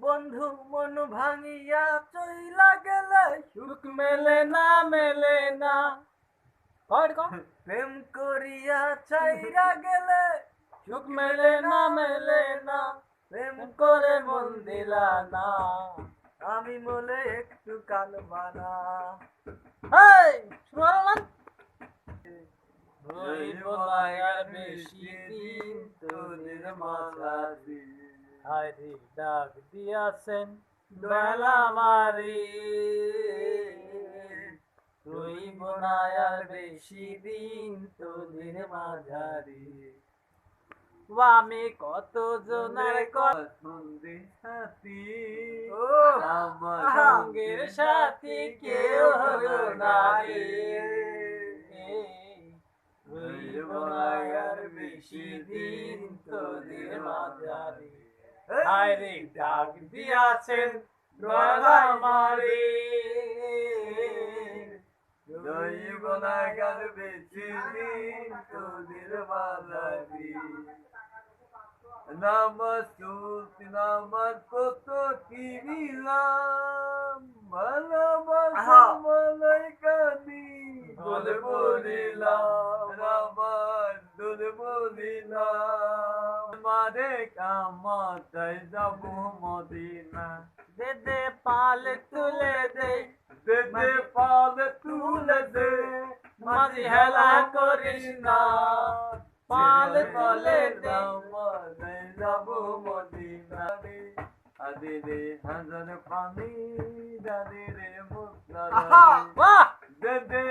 বন্ধু মন ভাঙিয়া চইলা গেলে সুখ মেলে না প্রেম করিয়া চাইরা গেলে সুখ মেলে না প্রেম করে মন দিলা না আমি বলে একটু কাল বানা রইব না আর বেশি দিন তোদের মাঝারি হায়রে ডাক দিয়াছেন বেলা মারি রইব না আর বেশি দিন তোদের মাঝারি আমি কত জনের সঙ্গী সাথী আমার সঙ্গের সাথী কেউ হলো না রইব না আর বেশি দিন তোদের মাঝারি হায়রে ডাক দিয়াছেন বেলা মারি রইব না আর বেশি দিন তোদের মাঝারি নামাজ চলতি নামাজ কত কি নিলাম ভালোবাসা মালাইকানি দোল বলিলাম নামাজ দোল বলিলাম মারে কামাতাই যাব মদিনা দে দে পাল তুলে দে পাল তুলে দে মাঝি হেলা করিস না পাল তুলে দে যাব মদিনা আদে রে হাজার পানি দাদে রে মুক্তা দে দে